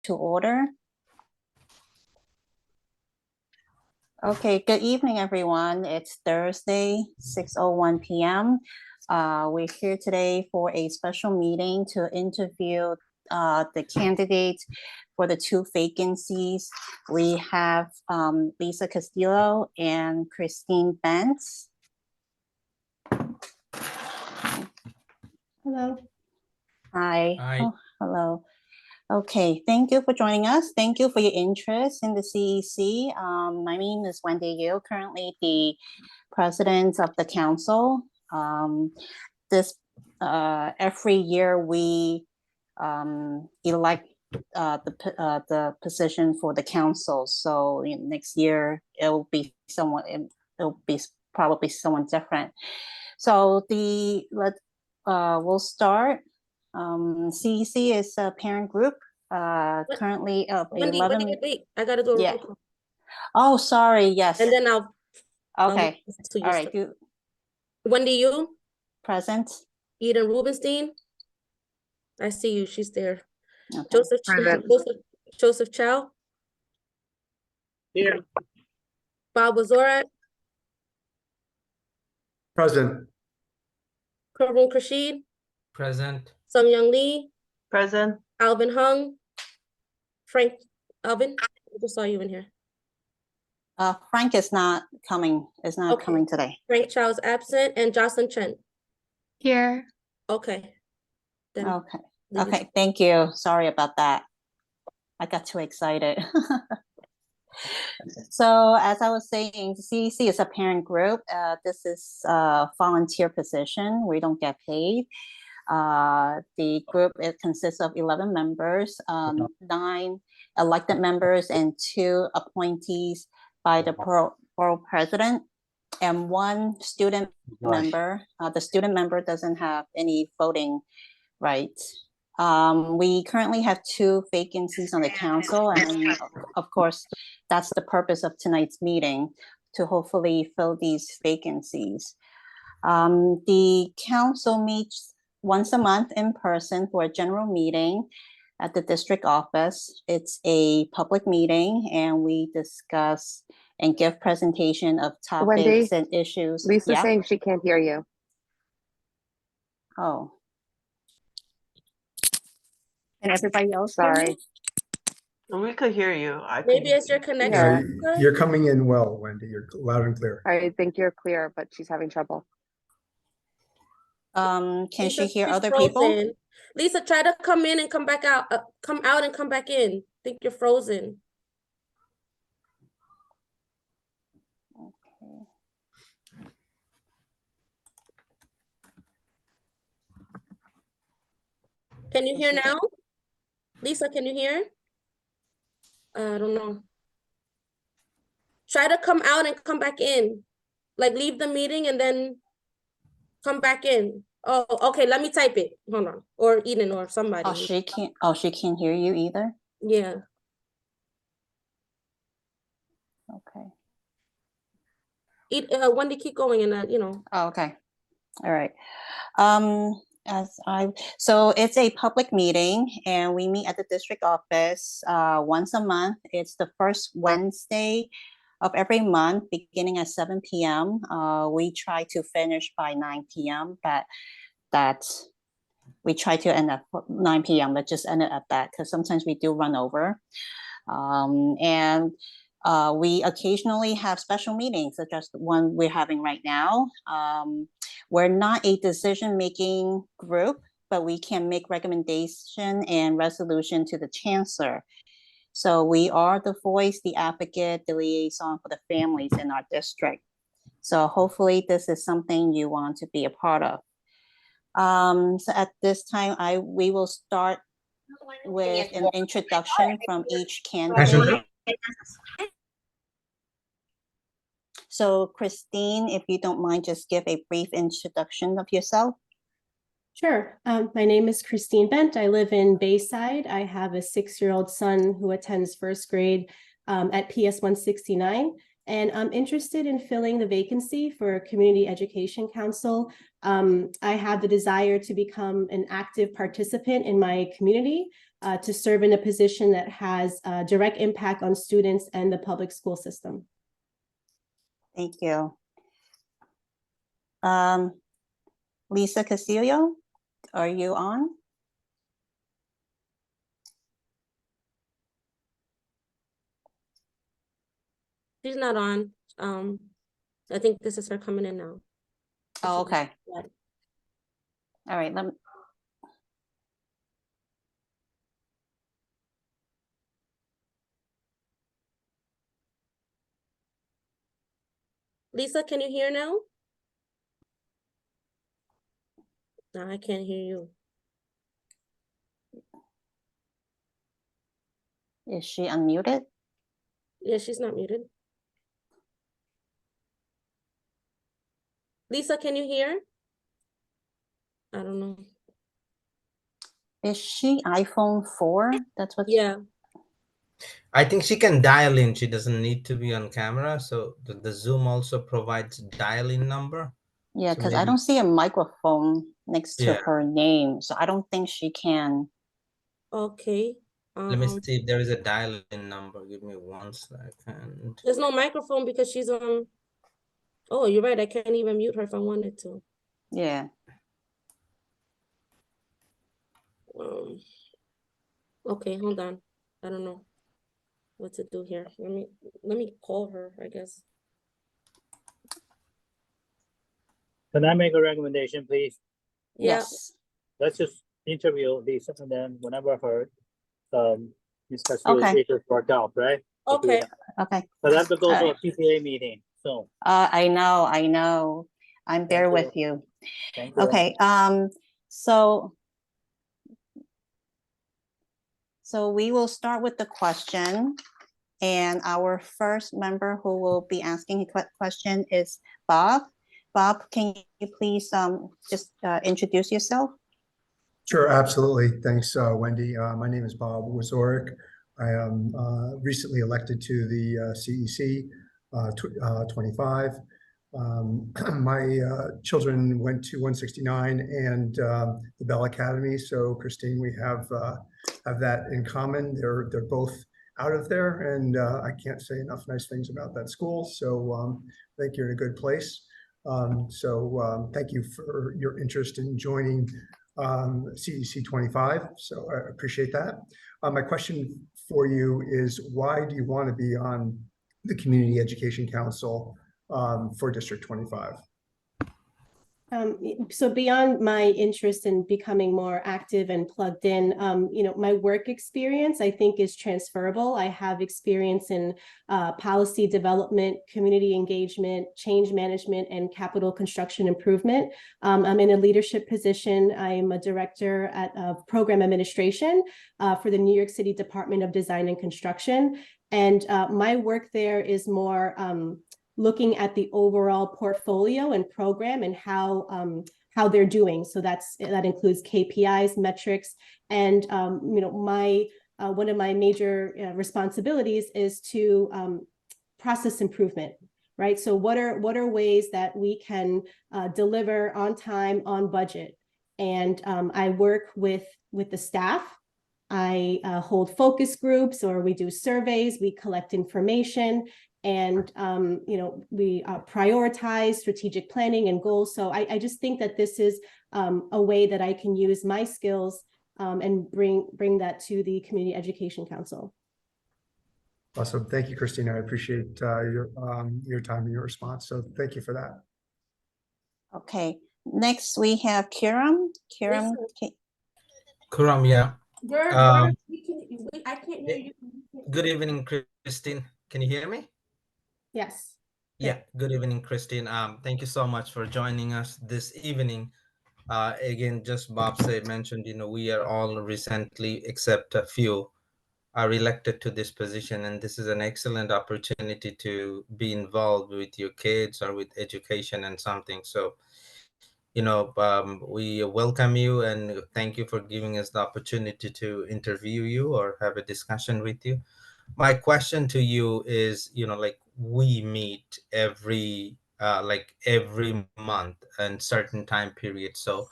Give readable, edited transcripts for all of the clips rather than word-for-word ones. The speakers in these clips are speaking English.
to order. Okay, good evening, everyone. It's Thursday, 6:01 p.m. We're here today for a special meeting to interview the candidates for the two vacancies. We have Lisa Castillo and Christine Bentz. Hello. Hi. Hi. Oh, hello. Okay, thank you for joining us. Thank you for your interest in the CEC. My name is Wendy Yu, currently the president of the council. Every year we elect the position for the council. So next year it'll be probably someone different. So we'll start. CEC is a parent group. Currently of Wendy, 11. wait. I gotta do a roll call. Oh, sorry. Yes. And then I'll. Okay. To you All right. You Wendy, you. present? Eden Rubenstein. I see you. She's there. Okay. Joseph Chow. Here. Bob Wazorat. Present. Karun Rashid. Present. Sung Young Lee. Present. Alvin Hung. Frank Alvin. I just saw you in here. Frank is not coming. Okay. Coming today. Frank Chow is absent, and Jocelyn Chen. Here. Okay. Then Okay. Okay. Thank you. Sorry about that. I got too excited. So as I was saying, CEC is a parent group. This is a volunteer position. We don't get paid. The group, it consists of 11 members, 9 elected members and 2 appointees by the borough president, and 1 student member. The student member doesn't have any voting rights. We currently have 2 vacancies on the council, and of course, that's the purpose of tonight's meeting, to hopefully fill these vacancies. The council meets once a month in person for a general meeting at the district office. It's a public meeting, and we discuss and give presentation of topics Wendy, and issues. Lisa's saying she can't hear you. Oh. And everybody else hear Sorry. me? We could hear you. maybe it's your connection. Yeah. You're coming in well, Wendy. You're loud and clear. I think you're clear, but she's having trouble. Can Lisa, she hear she's other people? frozen. Lisa, try to come in and come back out. Come out and come back in. I think you're frozen. Okay. Can you hear now? Lisa, can you hear? I don't know. Try to come out and come back in. Like leave the meeting and then come back in. Oh, okay, let me type it. Hold on. Or Eden or somebody. Oh, she can't hear you either? Yeah. Okay. Wendy, keep going and Oh, okay. All right. So it's a public meeting, and we meet at the district office once a month. It's the first Wednesday of every month, beginning at 7 p.m. We try to finish by 9 p.m., but we try to end at 9 p.m., but just end it at that, because sometimes we do run over. We occasionally have special meetings, such as the one we're having right now. We're not a decision-making group, but we can make recommendation and resolution to the chancellor. So we are the voice, the advocate, the liaison for the families in our district. So hopefully this is something you want to be a part of. So at this time, we will start with an introduction from each candidate. So Christine, if you don't mind, just give a brief introduction of yourself. Sure. My name is Christine Bent. I live in Bayside. I have a 6-year-old son who attends first grade at PS 169. And I'm interested in filling the vacancy for Community Education Council. I have the desire to become an active participant in my community. to serve in a position that has direct impact on students and the public school system. Thank you. Lisa Castillo, are you on? She's not on. I think this is her coming in now. Oh, okay. Yeah. All right, let me, Lisa, can you hear now? No, I can't hear you. is she unmuted? Yeah, she's not muted. Lisa, can you hear? I don't know. Is she iPhone 4? That's what. Yeah. I think she can dial in. She doesn't need to be on camera. So the Zoom also provides dial-in number. Yeah, So because I maybe- don't see a microphone next to Yeah. her name, so I don't think she can. Okay. Let me see if there is a dial-in number. Give me 1 second. There's no microphone because she's on. Oh, you're right. I can't even mute her if I wanted to. Yeah. Okay, hold on. I don't know what to do here. Let me call her, I guess. Can I make a recommendation, please? Yeah. Yes. Let's just interview Lisa and then whenever her, Ms. Castillo's Okay. issues worked out, right? We'll do Okay. that. Okay. But I have to go to a Alright. PTA meeting, so I know. I'm there you. with you. thank you. Okay. So we will start with the question, and our first member who will be asking a question is Bob. Bob, can you please just introduce yourself? Sure, absolutely. Thanks, Wendy. My name is Bob Wazorek. I am recently elected to the CEC 25. My children went to 169 and the Bell Academy. So Christine, we have that in common. They're both out of there, and I can't say enough nice things about that school. So I think you're in a good place. Thank you for your interest in joining CEC 25. So I appreciate that. My question for you is, why do you want to be on the Community Education Council for District 25? So beyond my interest in becoming more active and plugged in, my work experience, I think, is transferable. I have experience in policy development, community engagement, change management, and capital construction improvement. I'm in a leadership position. I'm a director of program administration for the New York City Department of Design and Construction. And my work there is more looking at the overall portfolio and program and how they're doing. So that includes KPIs, metrics, and one of my major responsibilities is to process improvement, right? So what are ways that we can deliver on time, on budget? And I work with the staff. I hold focus groups, or we do surveys, we collect information, and we prioritize strategic planning and goals. So I just think that this is a way that I can use my skills and bring that to the Community Education Council. Awesome. Thank you, Christina. I appreciate your time and your response. So thank you for that. Okay. Next, we have Kiram. Kiram, Kuram, yeah. I can't hear you. Good evening, Christine. Can you hear me? Yes. Yeah. Good evening, Christine. Thank you so much for joining us this evening. Again, just Bob mentioned, we are all recently, except a few, are elected to this position, and this is an excellent opportunity to be involved with your kids or with education and something. So, we welcome you and thank you for giving us the opportunity to interview you or have a discussion with you. My question to you is, we meet every month and certain time period. So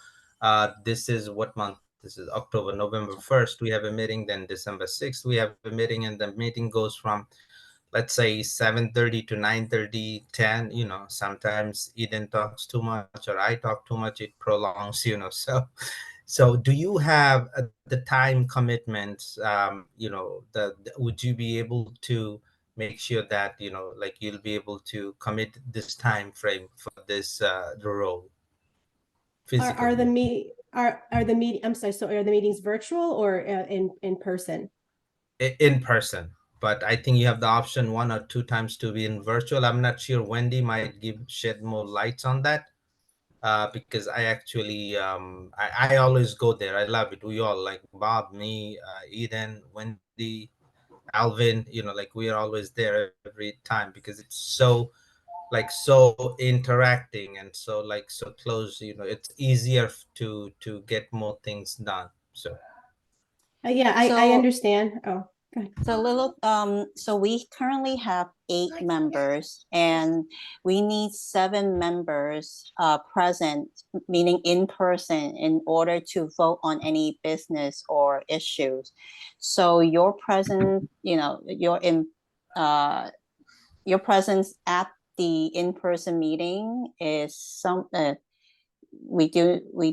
this is what month this is October, November 1st, we have a meeting, then December 6th, we have a meeting, and the meeting goes from, let's say, 7:30 to 9:30, 10, sometimes Eden talks too much or I talk too much, it prolongs, so do you have the time commitments, would you be able to make sure that, like you'll be able to commit this time frame for this the role? Are the Physically. are the meeting, I'm sorry, so are the meetings virtual or in person? In person, but I think you have the option 1 or 2 times to be in virtual. I'm not sure. Wendy might shed more lights on that, because I actually I always go there. I love it. We all, like Bob, me, Eden, Wendy, Alvin, like we are always there every time because it's so interacting and so close. It's easier to get more things done. So Yeah, I So- understand. Oh, go ahead. So we currently have 8 members, and we need 7 members present, meaning in person, in order to vote on any business or issues. So your presence, your presence at the in-person meeting is we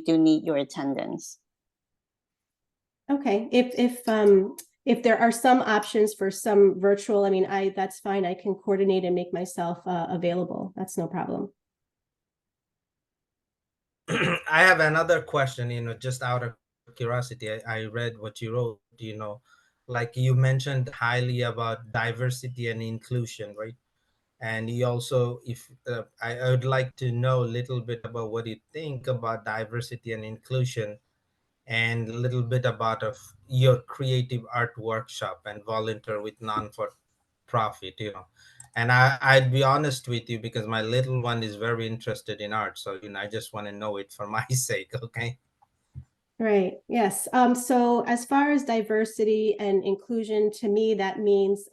do need your attendance. Okay, if there are some options for some virtual, I mean, that's fine. I can coordinate and make myself available. That's no problem. I have another question, just out of curiosity. I read what you wrote, like you mentioned highly about diversity and inclusion, right? And you also, if I would like to know a little bit about what you think about diversity and inclusion, and a little bit about of your creative art workshop and volunteer with non-for-profit, and I'd be honest with you because my little one is very interested in art, so I just want to know it for my sake. Okay. Right. Yes. So as far as diversity and inclusion, to me, that means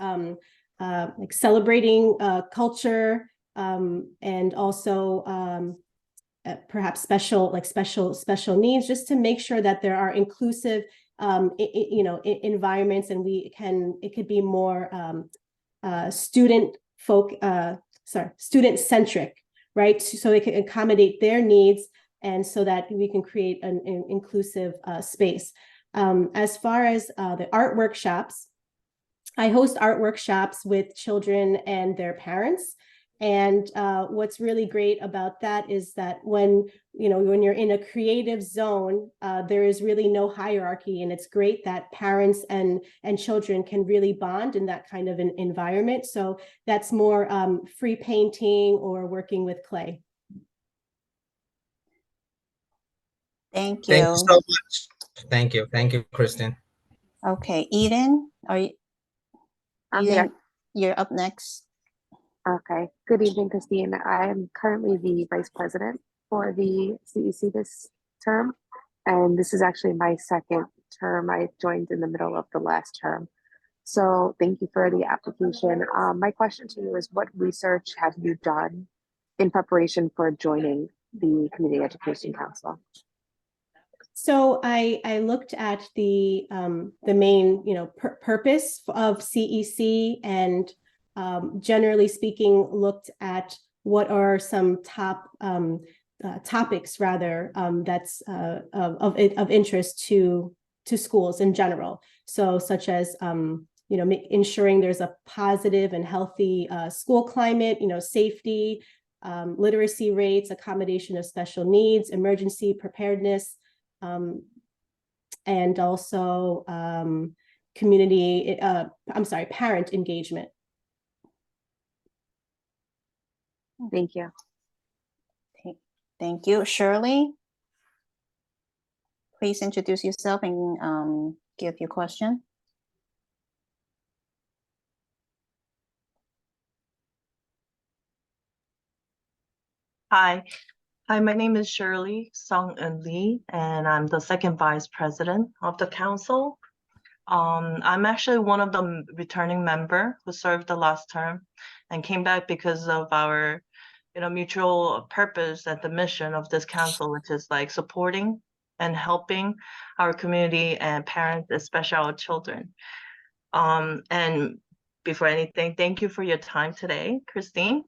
like celebrating culture, and also perhaps special needs, just to make sure that there are inclusive environments, and it could be more student centric, right? So it can accommodate their needs, and so that we can create an inclusive space. As far as the art workshops, I host art workshops with children and their parents. And what's really great about that is that when you're in a creative zone, there is really no hierarchy, and it's great that parents and children can really bond in that kind of an environment. So that's more free painting or working with clay. Thank Thank you you. so much. Thank you, Kristen. Okay, Eden, I'm Eden, here. you're up next. Okay. Good evening, Christine. I'm currently the vice president for the CEC this term, and this is actually my second term. I joined in the middle of the last term. So thank you for the application. My question to you is, what research have you done in preparation for joining the Community Education Council? So I looked at the main purpose of CEC, and generally speaking looked at what are some top topics rather that's of interest to schools in general. So such as ensuring there's a positive and healthy school climate, safety, literacy rates, accommodation of special needs, emergency preparedness, and also parent engagement. Thank you. Thank you. Shirley, please introduce yourself and give your question. Hi. Hi, my name is Shirley Song-Eun Lee, and I'm the second vice president of the council. I'm actually one of the returning member who served the last term and came back because of our, mutual purpose and the mission of this council, which is like supporting and helping our community and parents, especially our children. And before anything, thank you for your time today, Christine.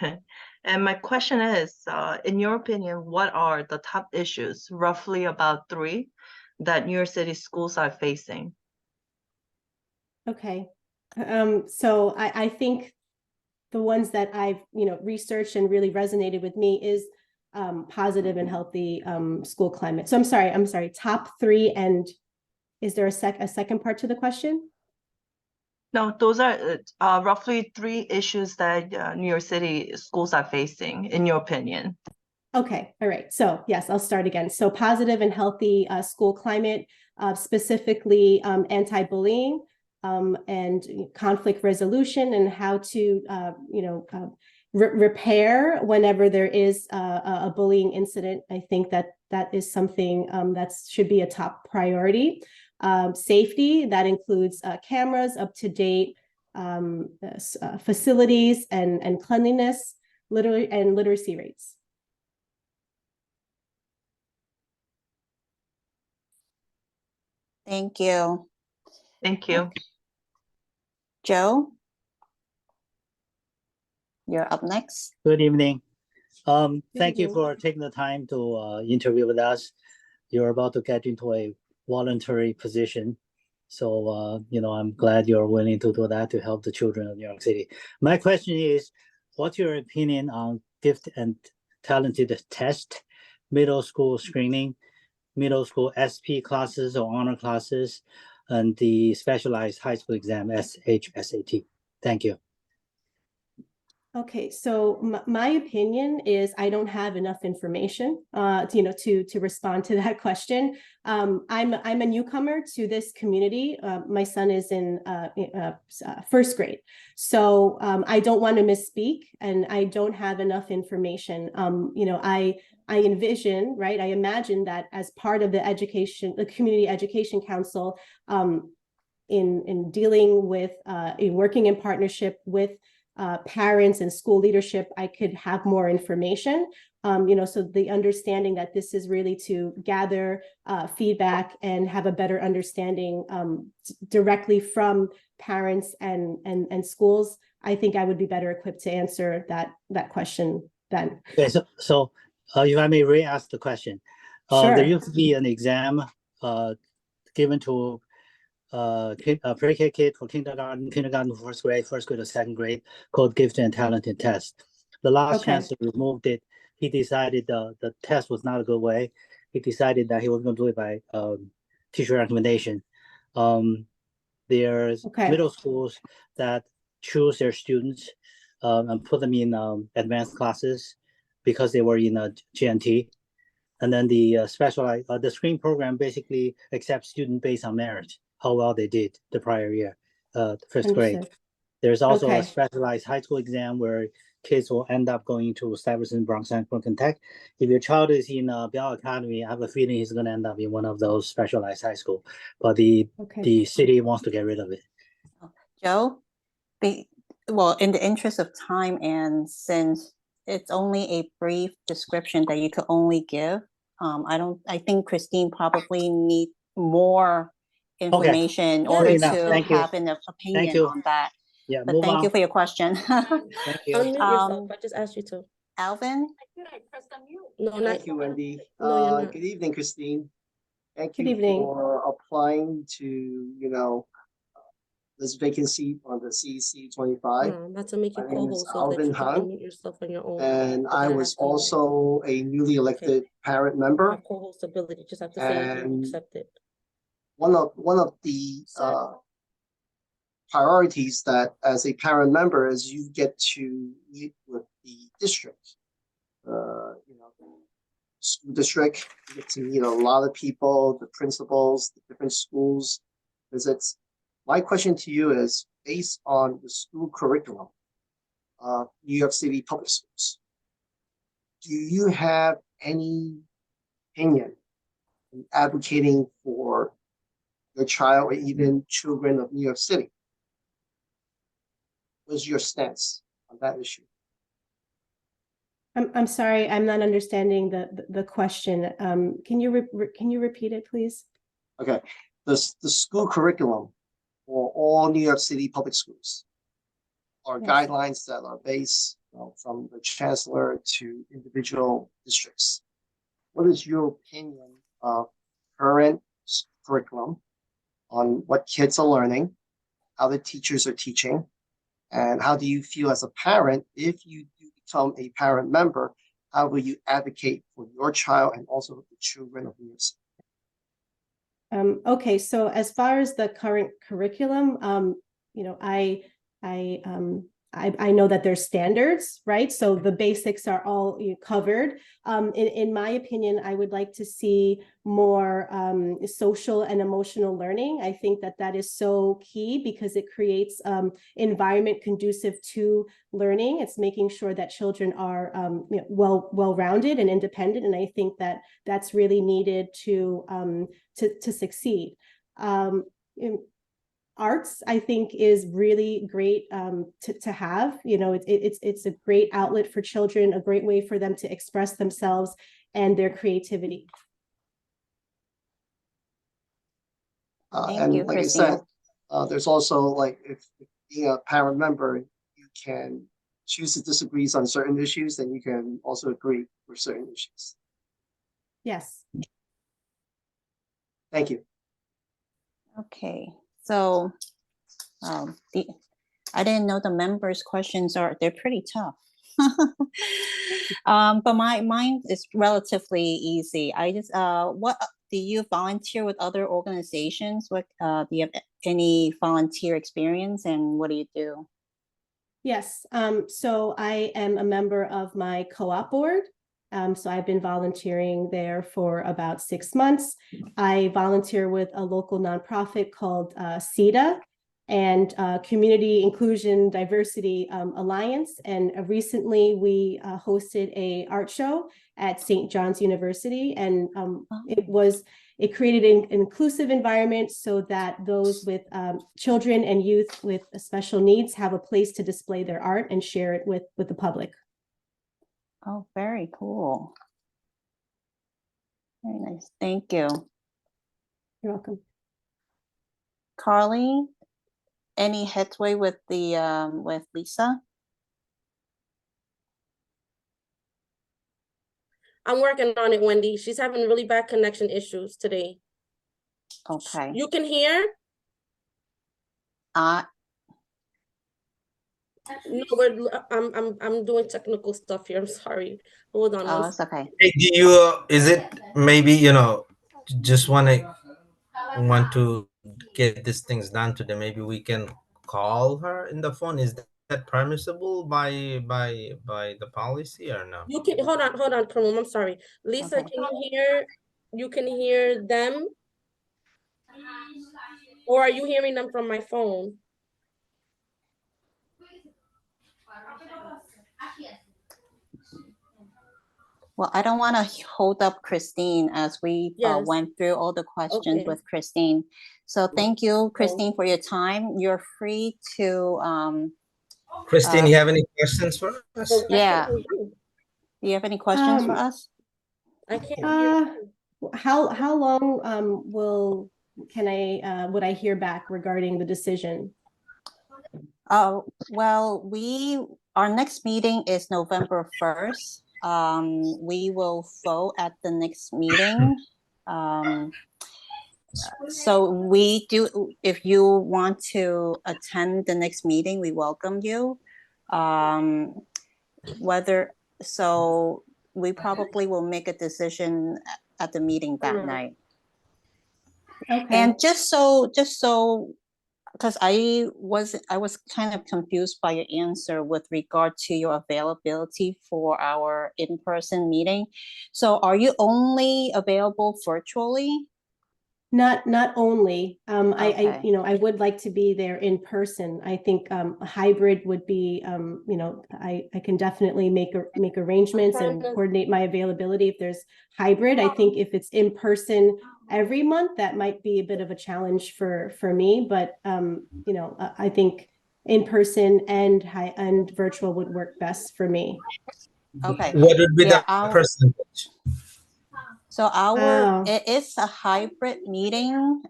And my question is, in your opinion, what are the top issues, roughly about 3, that New York City schools are facing? Okay. So I think the ones that I've, researched and really resonated with me is positive and healthy school climate. So I'm sorry, top 3, and is there a second part to the question? No, those are roughly 3 issues that New York City schools are facing, in your opinion. Okay, all right. So yes, I'll start again. So positive and healthy school climate, specifically anti-bullying and conflict resolution, and how to, repair whenever there is a bullying incident. I think that is something that should be a top priority. Safety, that includes cameras, up-to-date facilities and cleanliness, literacy rates. Thank you. Thank you. Joe, you're up next. Good evening. Good Thank you evening. for taking the time to interview with us. You're about to get into a voluntary position. So, I'm glad you're willing to do that to help the children of New York City. My question is, what's your opinion on gift and talented test, middle school screening, middle school SP classes or honor classes, and the specialized high school exam, SHSAT? Thank you. Okay, so my opinion is I don't have enough information, to respond to that question. I'm a newcomer to this community. My son is in first grade, so I don't want to misspeak, and I don't have enough information. I envision, right? I imagine that as part of the Community Education Council, in dealing with working in partnership with parents and school leadership, I could have more information, so the understanding that this is really to gather feedback and have a better understanding directly from parents and schools. I think I would be better equipped to answer that question then. Okay, so if I may re-ask the question, Sure. There used to be an exam given to pre-K kid for kindergarten to first grade to second grade, called Gift and Talented Test. The last chancellor removed it. He decided the test was not a good way. He decided that he was going to do it by teacher recommendation. There's middle schools that choose their students and put them in advanced classes because they were in a GNT. And then the specialized, the screen program basically accepts students based on merit, how well they did the prior year, first grade. There's also a specialized high school exam where kids will end up going to Stuyvesant, Bronx, and Brooklyn Tech. If your child is in Bell Academy, I have a feeling he's going to end up in one of those specialized high school. But the city wants to get rid of it. Joe, well, in the interest of time, and since it's only a brief description that you could only give, I think Christine probably need more information in order to have an opinion on that. Yeah, but thank you for your question. Thank you. Unmute yourself. I just asked you to. Alvin? No, Thank you, Wendy. No, you're not. Good evening, Christine. Thank Good you evening. for applying to, this vacancy on the CEC 25. No, not to make you My name is co-host so that Alvin you can Han, unmute yourself on your own. and But I that was has to be- also a newly elected parent You member. have co-host ability. Just have to say you And accept it. One of the priorities that as a parent member is you get to meet with the district, the school district. You get to meet a lot of people, the principals, the different schools visits. My question to you is, based on the school curriculum of New York City public schools, do you have any opinion in advocating for your child or even children of New York City? What's your stance on that issue? I'm sorry, I'm not understanding the question. Can you repeat it, please? Okay, the school curriculum for all New York City public schools are Yes. guidelines that are based from the chancellor to individual districts. What is your opinion of current curriculum on what kids are learning, how the teachers are teaching, and how do you feel as a parent, if you do become a parent member, how will you advocate for your child and also the children of New York City? Okay, so as far as the current curriculum, I know that there's standards, right? So the basics are all covered. In my opinion, I would like to see more social and emotional learning. I think that is so key because it creates environment conducive to learning. It's making sure that children are well-rounded and independent, and I think that that's really needed to succeed. Arts, I think, is really great to have. It's a great outlet for children, a great way for them to express themselves and their creativity. Thank you, like Christine. I said, there's also like if being a parent member, you can choose to disagree on certain issues, then you can also agree with certain issues. Yes. Thank you. Okay, so I didn't know the members' questions they're pretty tough. But mine is relatively easy. I just what do you volunteer with other organizations? What do you have any volunteer experience, and what do you do? Yes. So I am a member of my co-op board. So I've been volunteering there for about 6 months. I volunteer with a local nonprofit called CEDA and Community Inclusion Diversity Alliance. And recently we hosted a art show at St. John's University, and it created an inclusive environment so that those with children and youth with special needs have a place to display their art and share it with the public. Oh, very cool. Very nice. Thank you. You're welcome. Carly, any headway with the with Lisa? I'm working on it, Wendy. She's having really bad connection issues today. Okay. You can hear? No, I'm doing technical stuff here. I'm sorry. Hold on. Oh, it's okay. Hey, is it maybe, just want to get these things done today? Maybe we can call her in the phone. Is that permissible by the policy or no? You can hold on, Karum. I'm sorry. Lisa, Okay. can you can hear them? Or are you hearing them from my phone? Well, I don't want to hold up Christine as we Yes. went through all the questions Okay. with Christine. So thank you, Christine, for your time. You're free to Christine, you have any questions for us? Well, I Yeah. can't hear you. Do you have any questions for us? I can't hear you. How long would I hear back regarding the decision? Oh, well, our next meeting is November 1st. We will vote at the next meeting. So if you want to attend the next meeting, we welcome you. So we probably will make a decision at the meeting that night. Okay. And just so, because I was kind of confused by your answer with regard to your availability for our in-person meeting. So are you only available virtually? Not only, Okay. I would like to be there in person. I think a hybrid would be, I can definitely make arrangements and coordinate my availability if there's hybrid. I think if it's in person every month, that might be a bit of a challenge for me, but I think in person and virtual would work best for me. Okay. What would be Yeah, the percentage? So Wow. it is a hybrid meeting.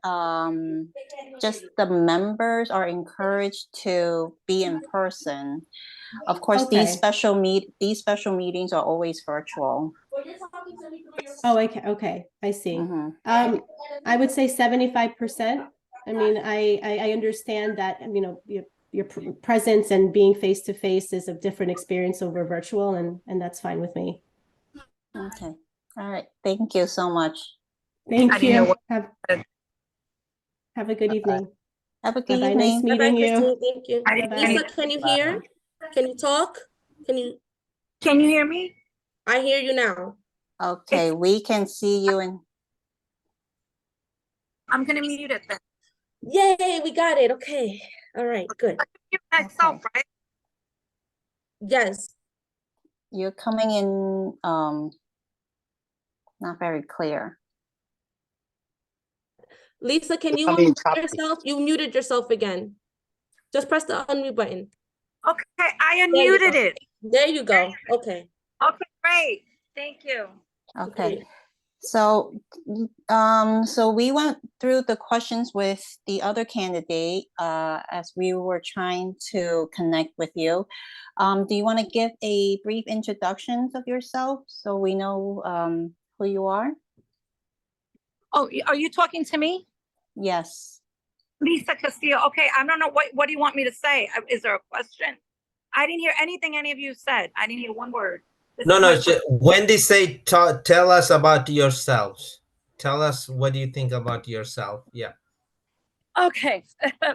Just the members are encouraged to be in person. Of course, these Okay. special meetings are always virtual. Oh, okay, I see. Mhm. I would say 75%. I mean, I understand that, you know, your presence and being face to face is a different experience over virtual, and that's fine with me. Okay. All right. Thank you so much. Thank you. Have a good evening. Have a good Bye-bye. Nice evening. meeting you. Christine, thank you. Bye-bye. Lisa, can you hear? Can you talk? Can you hear me? I hear you now. Okay, we can see you and I'm gonna mute it then. Yay, we got it. Okay. All right, good. You myself, right? Yes. you're coming in not very clear. Lisa, can you I mean, unmute yourself? You muted yourself again. Just press the unmute button. Okay, I There you unmuted go. it. There you go. Okay. Okay, great. Thank you. Okay. So so we went through the questions with the other candidate as we were trying to connect with you. Do you want to give a brief introduction of yourself so we know who you are? Oh, are you talking to me? Yes. Lisa Castillo. Okay, I don't know what do you want me to say? Is there a question? I didn't hear anything any of you said. I didn't hear one word. No. Wendy, say, tell us about yourselves. Tell us, what do you think about yourself? Yeah. Okay,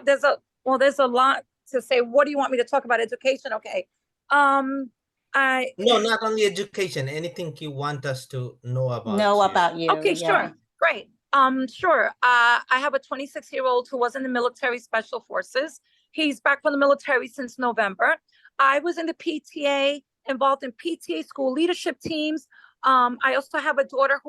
there's a lot to say. What do you want me to talk about? Education? Okay. No, not only education, anything you want us to know about you. Okay, sure. Great. Sure. I have a 26-year-old who was in the military special forces. He's back from the military since November. I was in the PTA, involved in PTA school leadership teams. I also have a daughter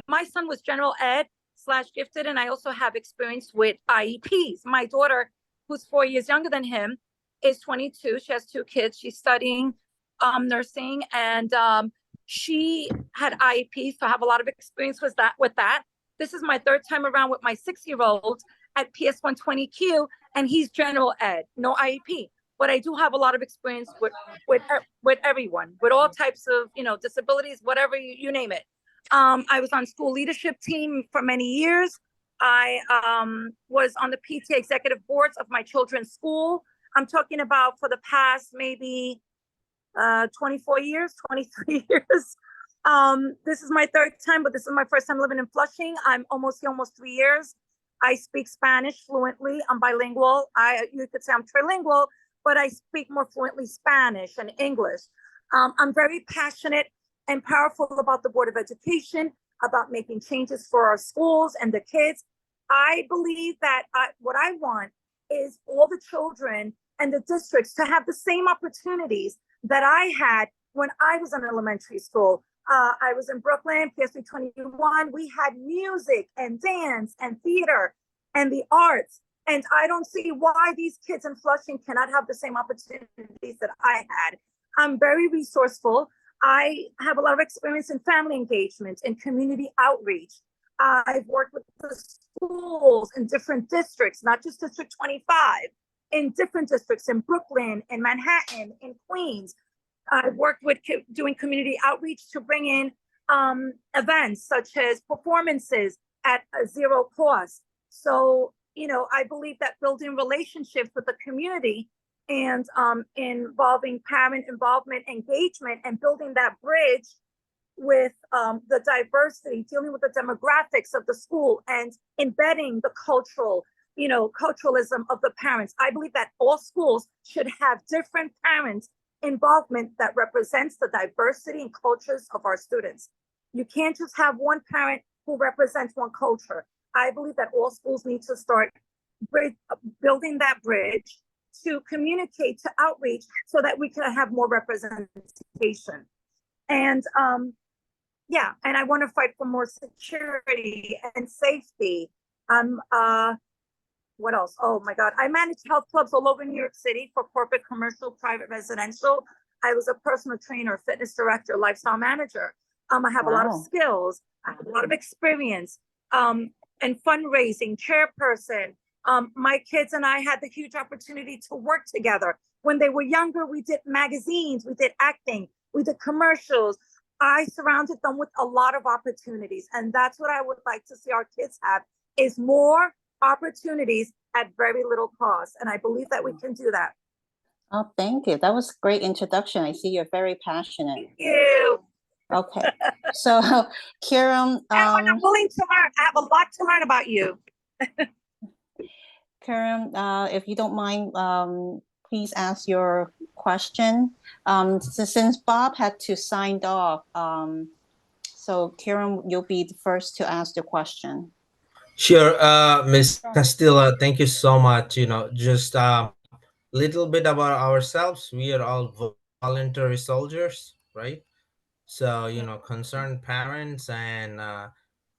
my son was general ed / gifted, and I also have experience with IEPs. My daughter, who's 4 years younger than him, is 22. She has 2 kids. She's studying nursing, and she had IEP, so I have a lot of experience with that. This is my 3rd time around with my 6-year-old at PS120Q, and he's general ed, no IEP. But I do have a lot of experience with everyone, with all types of, disabilities, whatever you name it. I was on school leadership team for many years. I was on the PTA executive boards of my children's school. I'm talking about for the past maybe 24 years, 23 years. This is my 3rd time, but this is my 1st time living in Flushing. I'm almost here, almost 3 years. I speak Spanish fluently. I'm bilingual. You could say I'm trilingual, but I speak more fluently Spanish and English. I'm very passionate and powerful about the Board of Education, about making changes for our schools and the kids. I believe that what I want is all the children and the districts to have the same opportunities that I had when I was in elementary school. I was in Brooklyn, PS 21. We had music and dance and theater and the arts. And I don't see why these kids in Flushing cannot have the same opportunities that I had. I'm very resourceful. I have a lot of experience in family engagement and community outreach. I've worked with the schools in different districts, not just District 25, in different districts in Brooklyn, in Manhattan, in Queens. I've worked with doing community outreach to bring in events such as performances at a 0 cost. So, I believe that building relationships with the community and involving parent involvement, engagement, and building that bridge with the diversity, dealing with the demographics of the school and embedding the culturalism of the parents. I believe that all schools should have different parents involvement that represents the diversity and cultures of our students. You can't just have one parent who represents one culture. I believe that all schools need to start building that bridge to communicate, to outreach, so that we can have more representation. And and I want to fight for more security and safety. What else? Oh my God. I manage health clubs all over New York City for corporate, commercial, private, residential. I was a personal trainer, fitness director, lifestyle manager. I have a lot of Wow. skills. I have a lot of experience. And fundraising, chairperson. My kids and I had the huge opportunity to work together. When they were younger, we did magazines, we did acting, we did commercials. I surrounded them with a lot of opportunities. And that's what I would like to see our kids have, is more opportunities at very little cost. And I believe that we can do that. Oh, thank you. That was a great introduction. I see you're very passionate. Thank you. Okay. So, Kiran, And I'm willing to learn. I have a lot to learn about you. Kiran, if you don't mind, please ask your question. Since Bob had to sign off, so Kiran, you'll be the first to ask the question. Sure, Ms. Castillo, thank you so much. Just little bit about ourselves. We are all voluntary soldiers, right? So, concerned parents, and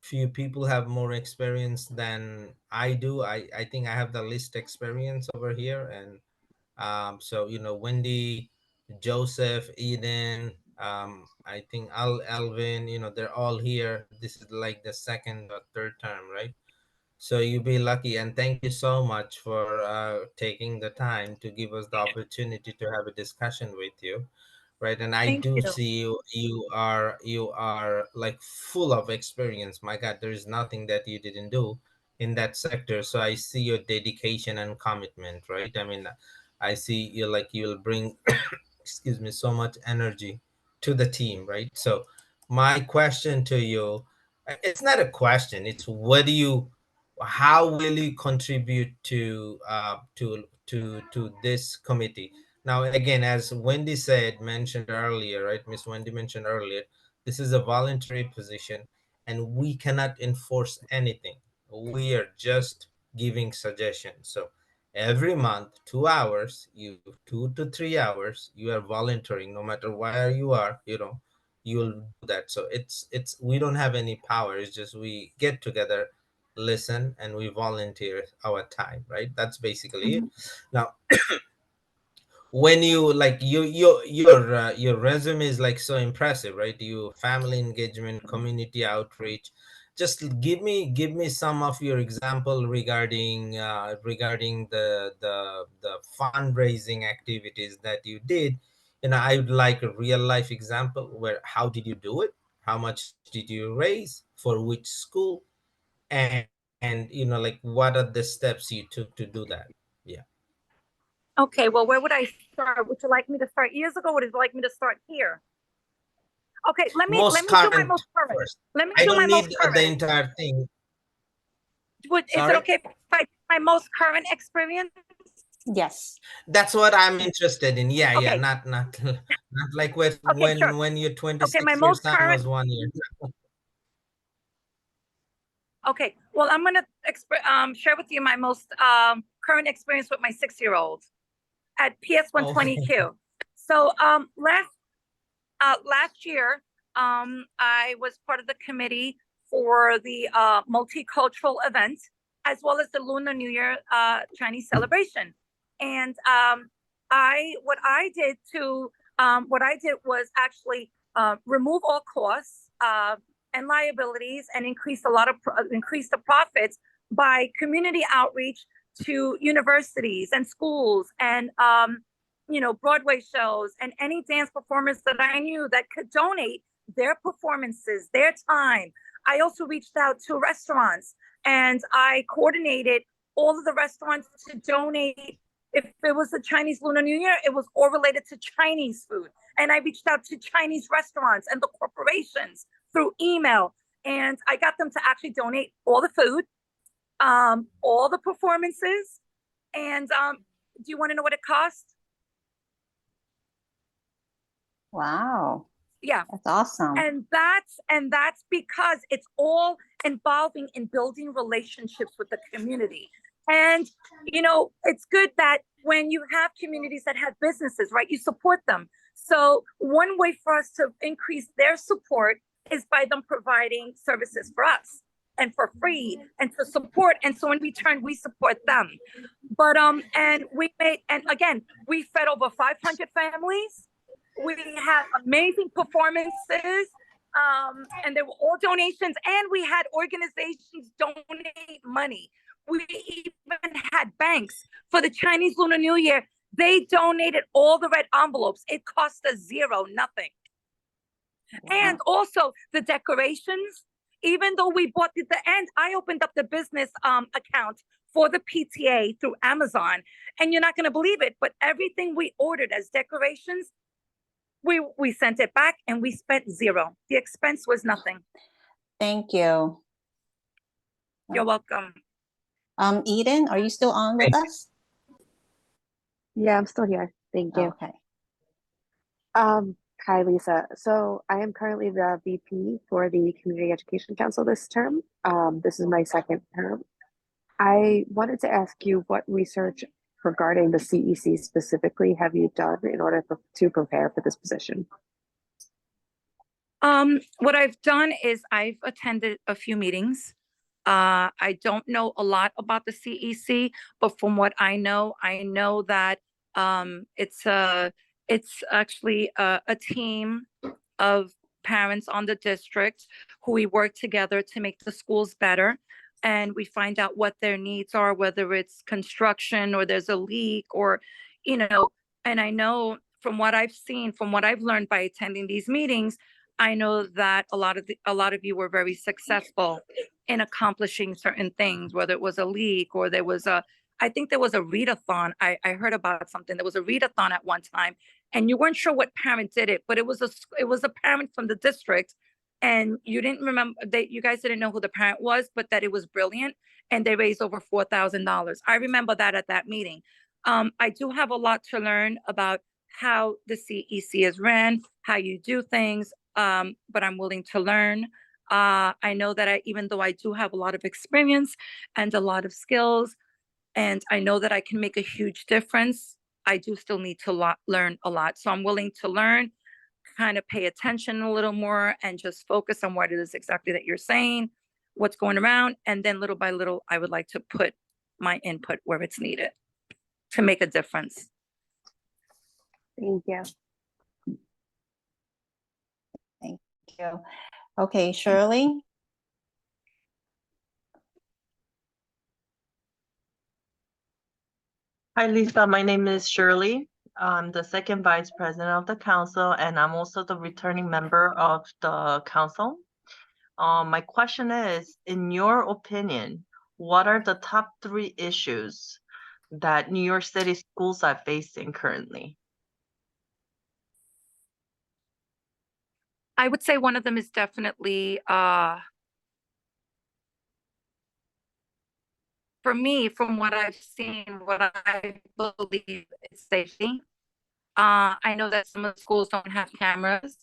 few people have more experience than I do. I think I have the least experience over here. And so, Wendy, Joseph, Eden, I think Alvin, they're all here. This is like the second or third term, right? So you be lucky, and thank you so much for taking the time to give us the opportunity to have a discussion with you, right? And I Thank do you. see you are like full of experience. My God, there is nothing that you didn't do in that sector. So I see your dedication and commitment, right? I mean, I see you like you'll bring, excuse me, so much energy to the team, right? So my question to you, it's not a question. It's how will you contribute to this committee? Now, again, as Wendy mentioned earlier, right? Miss Wendy mentioned earlier, this is a voluntary position, and we cannot enforce anything. We are just giving suggestions. So every month, 2 hours, 2 to 3 hours, you are volunteering, no matter where you are. You'll do that. So it's we don't have any power. It's just we get together, listen, and we volunteer our time, right? That's basically it. Now, when you like your resume is like so impressive, right? You family engagement, community outreach. Just give me some of your example regarding the fundraising activities that you did. I would like a real life example where how did you do it, how much did you raise, for which school, and like what are the steps you took to do that. Yeah. Okay, well, where would I start? Would you like me to start years ago? Would you like me to start here? Okay, let me do my most current. First. Let me I do don't my need most current. the entire thing. Is it Sorry? okay if I do my most current experience? Yes. That's what I'm interested in. Yeah, Okay. not like with Okay, sure. when you're 26, Okay, my your most son current. was 1 year. Okay, well, I'm gonna share with you my most current experience with my 6-year-old at PS120Q. So last year, I was part of the committee for the multicultural event, as well as the Lunar New Year Chinese celebration. And what I did was actually remove all costs and liabilities, and increase the profits by community outreach to universities and schools, and Broadway shows, and any dance performers that I knew that could donate their performances, their time. I also reached out to restaurants, and I coordinated all of the restaurants to donate. If it was the Chinese Lunar New Year, it was all related to Chinese food. And I reached out to Chinese restaurants and the corporations through email, and I got them to actually donate all the food, all the performances. And do you want to know what it cost? Wow. Yeah. That's awesome. And that's because it's all involving in building relationships with the community. And, it's good that when you have communities that have businesses, right, you support them. So one way for us to increase their support is by them providing services for us and for free, and to support. And so in return, we support them. But, and again, we fed over 500 families. We had amazing performances, and they were all donations, and we had organizations donate money. We even had banks for the Chinese Lunar New Year. They donated all the red envelopes. It cost us zero, nothing. And also the decorations, even though we bought at the end, I opened up the business account for the PTA through Amazon. And you're not going to believe it, but everything we ordered as decorations, we sent it back and we spent zero. The expense was nothing. Thank you. You're welcome. Eden, are you still on with us? Yeah, I'm still here. Thank you. Okay. Hi, Lisa. So I am currently the VP for the Community Education Council this term. This is my second term. I wanted to ask you what research regarding the CEC specifically have you done in order to prepare for this position? What I've done is I've attended a few meetings. I don't know a lot about the CEC, but from what I know that it's actually a team of parents on the district who we work together to make the schools better. And we find out what their needs are, whether it's construction or there's a leak or, and I know from what I've seen, from what I've learned by attending these meetings, I know that a lot of you were very successful in accomplishing certain things, whether it was a leak or I think there was a readathon. I heard about something. There was a readathon at one time, and you weren't sure what parent did it, but it was a parent from the district, and you didn't remember you guys didn't know who the parent was, but that it was brilliant, and they raised over $4,000. I remember that at that meeting. I do have a lot to learn about how the CEC is ran, how you do things, but I'm willing to learn. I know that even though I do have a lot of experience and a lot of skills, and I know that I can make a huge difference, I do still need to learn a lot. So I'm willing to learn, kind of pay attention a little more, and just focus on what it is exactly that you're saying, what's going around. And then little by little, I would like to put my input where it's needed to make a difference. Thank you. Thank you. Okay, Shirley. Hi, Lisa. My name is Shirley. I'm the second vice president of the council, and I'm also the returning member of the council. My question is, in your opinion, what are the top 3 issues that New York City schools are facing currently? I would say one of them is definitely, for me, from what I've seen, what I believe is safety. I know that some of the schools don't have cameras.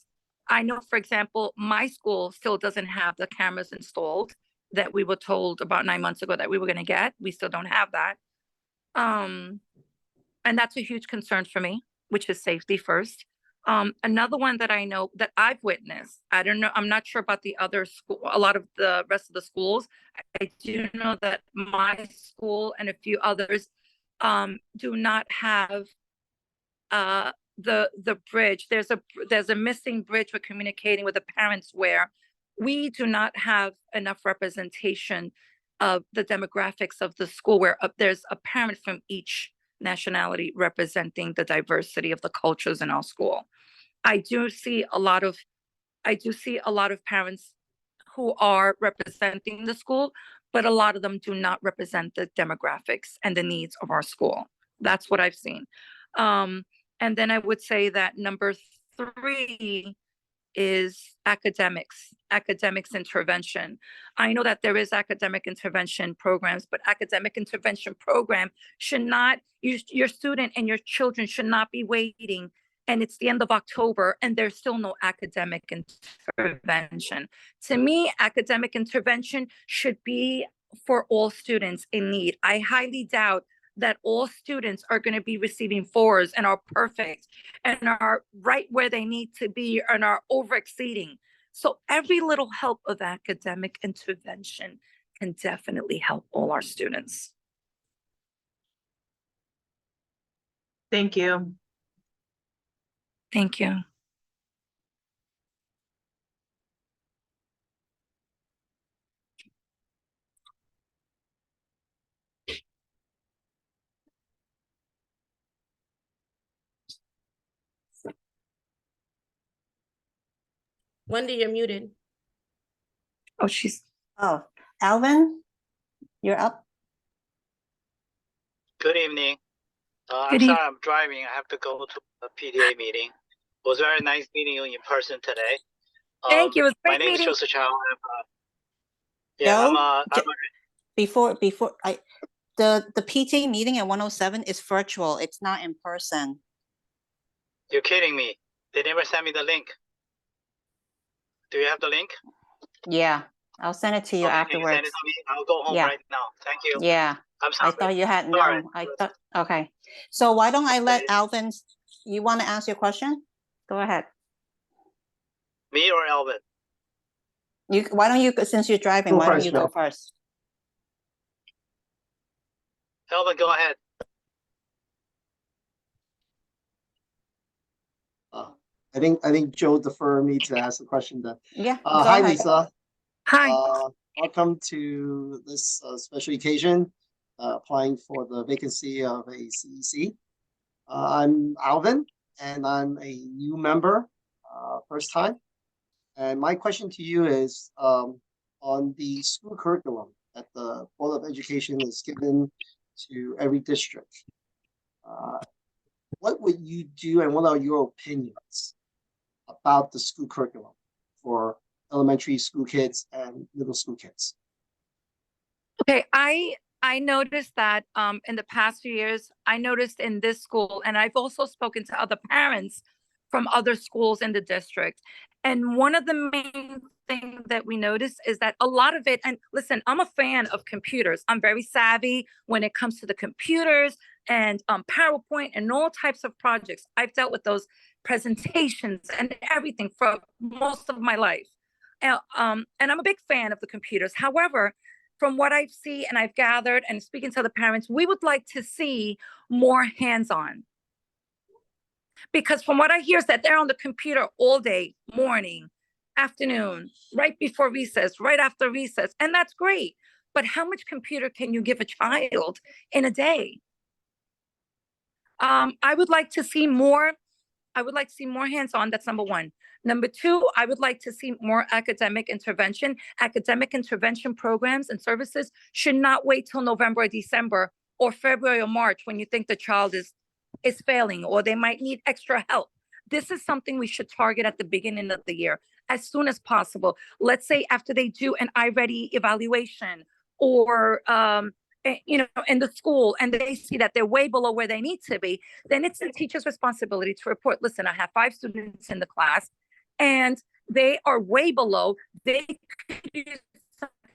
I know, for example, my school still doesn't have the cameras installed that we were told about 9 months ago that we were going to get. We still don't have that. And that's a huge concern for me, which is safety first. Another one that I know that I've witnessed, I don't know, I'm not sure about the other school, a lot of the rest of the schools. I do know that my school and a few others do not have the bridge. There's a missing bridge for communicating with the parents where we do not have enough representation of the demographics of the school, where there's a parent from each nationality representing the diversity of the cultures in our school. I do see a lot of parents who are representing the school, but a lot of them do not represent the demographics and the needs of our school. That's what I've seen. And then I would say that number 3 is academics intervention. I know that there is academic intervention programs, but academic intervention program should not, your student and your children should not be waiting and it's the end of October and there's still no academic intervention. To me, academic intervention should be for all students in need. I highly doubt that all students are going to be receiving 4s and are perfect and are right where they need to be and are over exceeding. So every little help of academic intervention can definitely help all our students. Thank you. Thank you. Wendy, you're muted. Oh, she's Oh, Alvin, you're up. Good evening. I'm Good sorry I'm driving. I have to go to a PTA meeting. It was very nice meeting you in person today. Thank you. It was a My great name is meeting. Joseph Chow. Joe, before the PT meeting at 107 is virtual. It's not in person. You're kidding me. They never sent me the link. Do you have the link? Yeah, I'll send it to you Okay, can you afterwards. send it to me? I'll go home Yeah. right now. Thank you. Yeah, I'm I sorry. thought you had Sorry. known. I thought, okay. So why don't I let Okay. Alvin, you want to ask your question? Go ahead. Me or Alvin? Why don't you, since you're driving, Go why don't first, you go Joe. first? Alvin, go ahead. I think Joe deferred me to ask the question then. Yeah, go Hi, ahead. Lisa. Hi. Welcome to this special occasion, applying for the vacancy of a CEC. I'm Alvin, and I'm a new member, first time. And my question to you is on the school curriculum that the Board of Education is given to every district. What would you do, and what are your opinions about the school curriculum for elementary school kids and middle school kids? Okay, I noticed that in the past few years, I noticed in this school, and I've also spoken to other parents from other schools in the district. And one of the main things that we noticed is that a lot of it, and listen, I'm a fan of computers. I'm very savvy when it comes to the computers and PowerPoint and all types of projects. I've dealt with those presentations and everything for most of my life. And I'm a big fan of the computers. However, from what I've seen and I've gathered and speaking to the parents, we would like to see more hands-on. Because from what I hear is that they're on the computer all day, morning, afternoon, right before recess, right after recess, and that's great. But how much computer can you give a child in a day? I would like to see more. I would like to see more hands-on. That's number one. Number two, I would like to see more academic intervention. Academic intervention programs and services should not wait till November or December or February or March when you think the child is failing or they might need extra help. This is something we should target at the beginning of the year as soon as possible. Let's say after they do an iReady evaluation or in the school and they see that they're way below where they need to be, then it's the teacher's responsibility to report, listen, I have 5 students in the class and they are way below. They could use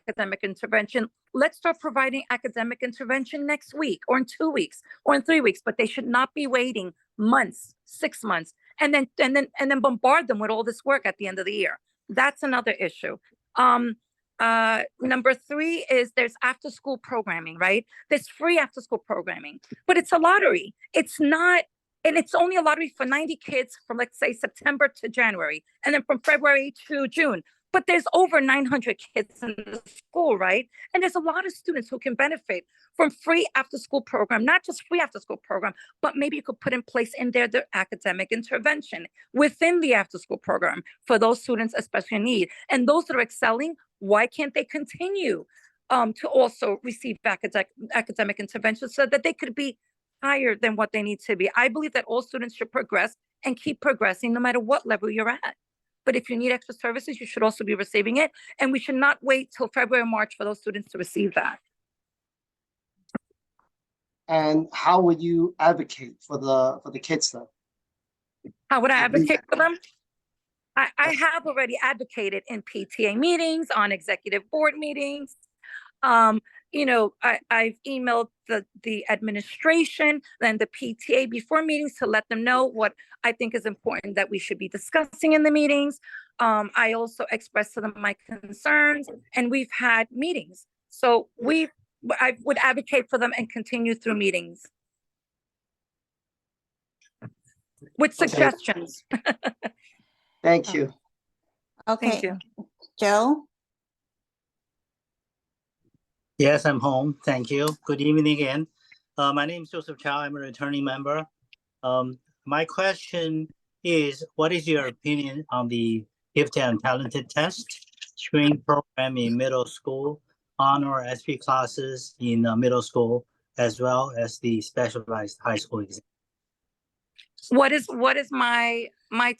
academic intervention. Let's start providing academic intervention next week or in 2 weeks or in 3 weeks, but they should not be waiting months, 6 months, and then bombard them with all this work at the end of the year. That's another issue. Number 3 is there's after school programming, right? There's free after school programming, but it's a lottery. It's not, and it's only a lottery for 90 kids from, let's say, September to January, and then from February to June. But there's over 900 kids in the school, right? And there's a lot of students who can benefit from free after school program, not just free after school program, but maybe you could put in place in there the academic intervention within the after school program for those students, especially in need. And those that are excelling, why can't they continue to also receive academic intervention so that they could be higher than what they need to be? I believe that all students should progress and keep progressing no matter what level you're at. But if you need extra services, you should also be receiving it. And we should not wait till February or March for those students to receive that. And how would you advocate for the kids though? How would I advocate for them? I have already advocated in PTA meetings, on executive board meetings. I've emailed the administration and the PTA before meetings to let them know what I think is important that we should be discussing in the meetings. I also expressed to them my concerns, and we've had meetings. So I would advocate for them and continue through meetings. with suggestions. Thank you. Okay, you. Joe? Yes, I'm home. Thank you. Good evening again. My name is Joseph Chow. I'm a returning member. My question is, what is your opinion on the gifted and talented test screening program in middle school, honor SP classes in middle school, as well as the specialized high school exam? What is my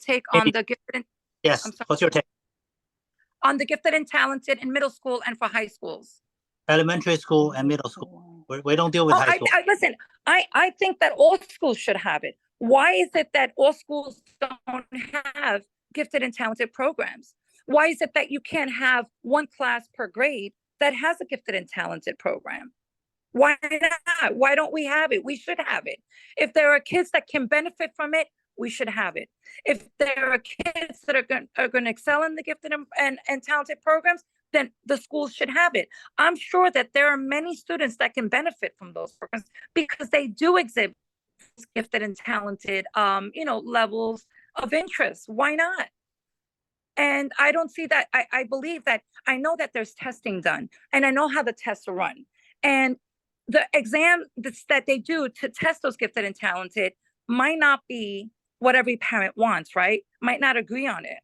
take on the gifted and, Yes, I'm sorry. what's your take? On the gifted and talented in middle school and for high schools? Elementary school and middle school. We don't deal with high school. Listen, I think that all schools should have it. Why is it that all schools don't have gifted and talented programs? Why is it that you can't have one class per grade that has a gifted and talented program? Why not? Why don't we have it? We should have it. If there are kids that can benefit from it, we should have it. If there are kids that are going to excel in the gifted and talented programs, then the schools should have it. I'm sure that there are many students that can benefit from those programs because they do exhibit gifted and talented, levels of interest. Why not? And I don't see that. I believe that I know that there's testing done, and I know how the tests are run. And the exam that they do to test those gifted and talented might not be what every parent wants, right? Might not agree on it.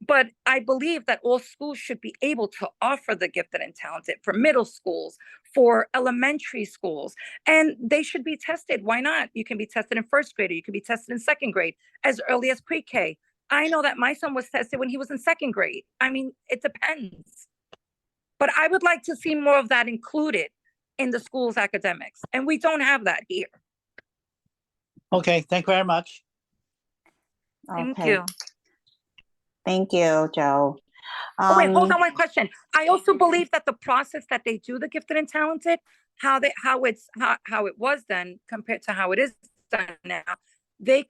But I believe that all schools should be able to offer the gifted and talented for middle schools, for elementary schools, and they should be tested. Why not? You can be tested in first grade, or you can be tested in second grade, as early as pre-K. I know that my son was tested when he was in second grade. I mean, it depends. But I would like to see more of that included in the school's academics, and we don't have that here. Okay, thank you very much. Thank Okay. you. Thank you, Joe. Oh, wait, hold on one question. I also believe that the process that they do the gifted and talented, how it was done compared to how it is done now, they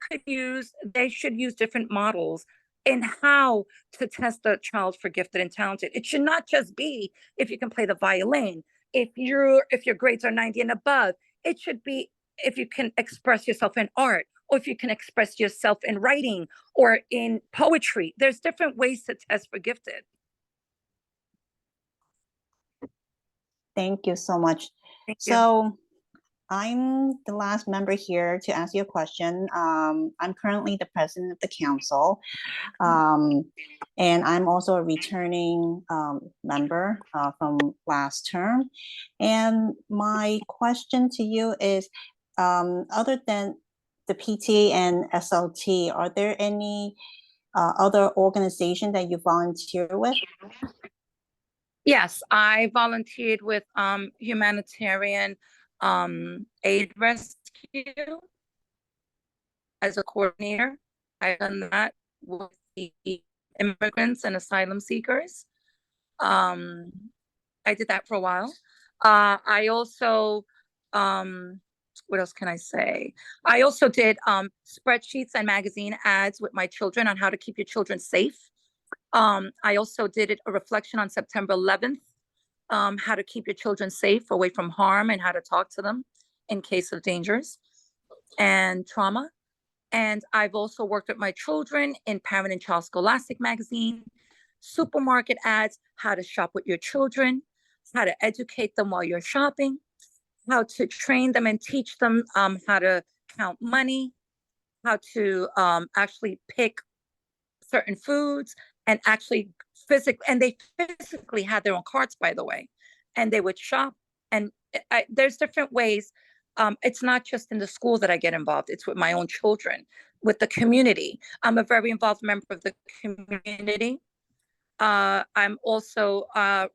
should use different models in how to test a child for gifted and talented. It should not just be if you can play the violin, if your grades are 90 and above. It should be if you can express yourself in art, or if you can express yourself in writing or in poetry. There's different ways to test for gifted. Thank you so much. Thank you. So I'm the last member here to ask you a question. I'm currently the president of the council, and I'm also a returning member from last term. And my question to you is, other than the PTA and SLT, are there any other organization that you volunteer with? Yes, I volunteered with humanitarian aid rescue as a coordinator. I've done that with the immigrants and asylum seekers. I did that for a while. I also, what else can I say? I also did spreadsheets and magazine ads with my children on how to keep your children safe. I also did a reflection on September 11th, how to keep your children safe, away from harm, and how to talk to them in case of dangers and trauma. And I've also worked with my children in Parent and Child Scholastic magazine, supermarket ads, how to shop with your children, how to educate them while you're shopping, how to train them and teach them how to count money, how to actually pick certain foods, and actually they physically had their own carts, by the way, and they would shop. And there's different ways. It's not just in the school that I get involved. It's with my own children, with the community. I'm a very involved member of the community. I'm also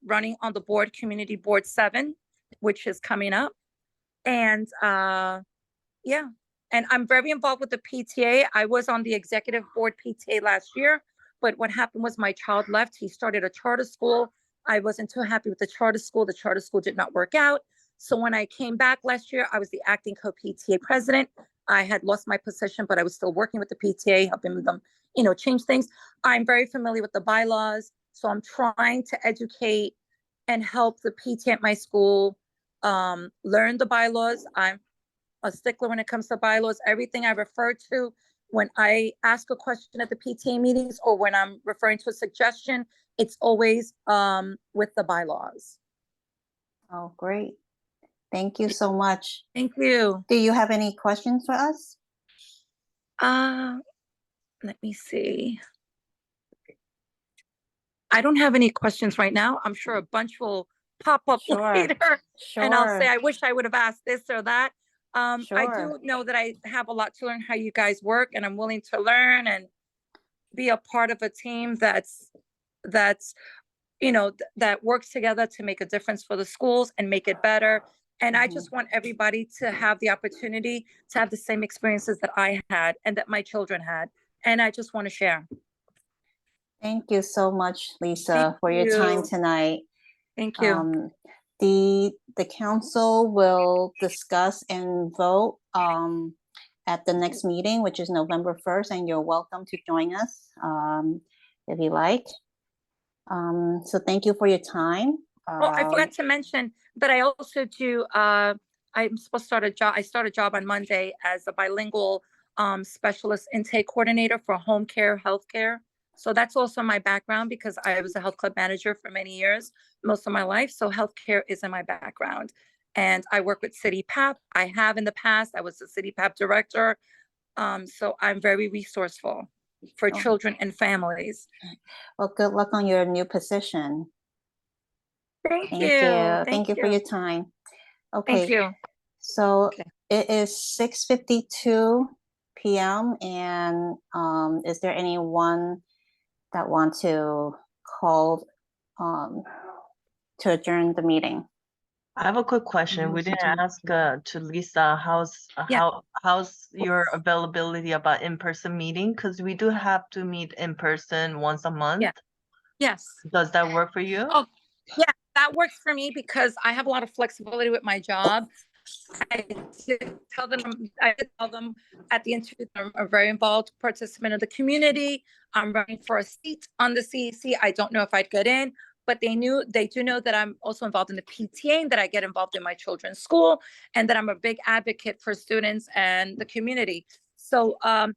running on the board, Community Board 7, which is coming up. And yeah, and I'm very involved with the PTA. I was on the executive board PTA last year, but what happened was my child left. He started a charter school. I wasn't too happy with the charter school. The charter school did not work out. So when I came back last year, I was the acting co-PTA president. I had lost my position, but I was still working with the PTA, helping them, change things. I'm very familiar with the bylaws. So I'm trying to educate and help the PTA at my school learn the bylaws. I'm a stickler when it comes to bylaws. Everything I refer to when I ask a question at the PTA meetings or when I'm referring to a suggestion, it's always with the bylaws. Oh, great. Thank you so much. Thank you. Do you have any questions for us? Let me see. I don't have any questions right now. I'm sure a bunch will pop up Sure, later. And I'll say, Sure, I wish I would have asked this or that. I Sure. do know that I have a lot to learn how you guys work, and I'm willing to learn and be a part of a team that's that works together to make a difference for the schools and make it better. And I Mhm. just want everybody to have the opportunity to have the same experiences that I had and that my children had. And I just want to share. Thank you so much, Lisa, Thank for your time you. tonight. Thank you. The council will discuss and vote at the next meeting, which is November 1st, and you're welcome to join us if you like. So thank you for your time. Oh, I forgot to mention that I also do, I'm supposed to start a job. I start a job on Monday as a bilingual specialist intake coordinator for home care, healthcare. So that's also my background because I was a health club manager for many years, most of my life. So healthcare is in my background. And I work with City PAP. I have in the past. I was the City PAP director. So I'm very resourceful for Oh. children and families. Well, good luck on your new position. Thank Thank you. you. Thank you for your time. Okay. Thank you. So Okay. it is 6:52 p.m. and is there anyone that want to call to adjourn the meeting? I have a quick question. We didn't ask to Lisa, Yeah. how's your availability about in-person meeting? Because we do have to meet in person once a month. Yeah. Yes. Does that work for you? Oh, yeah, that works for me because I have a lot of flexibility with my job. I did tell them at the interview that I'm a very involved participant of the community. I'm running for a seat on the CEC. I don't know if I'd get in, but they do know that I'm also involved in the PTA and that I get involved in my children's school and that I'm a big advocate for students and the community. So, and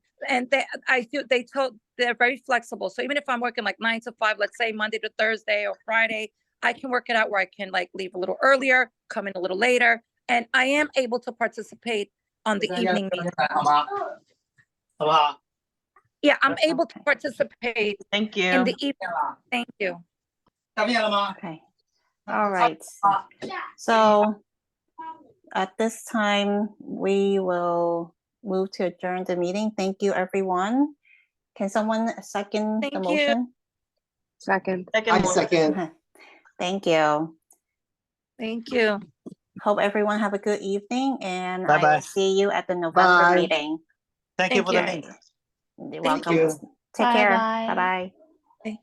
they're very flexible. So even if I'm working like 9 to 5, let's say Monday to Thursday or Friday, I can work it out where I can like leave a little earlier, come in a little later. And I am able to participate on the evening meeting. Yeah, I'm able to participate Thank you. in the evening. Thank you. Okay. All right. So at this time, we will move to adjourn the meeting. Thank you, everyone. Can someone second the Thank you. motion? Second. I second. Thank you. Thank you. Hope everyone have a good evening, and I Bye-bye. will see you at the November Bye. meeting. Thank you Thank for you. the link. You're Thank welcome. you. Take care. Bye-bye. Bye-bye.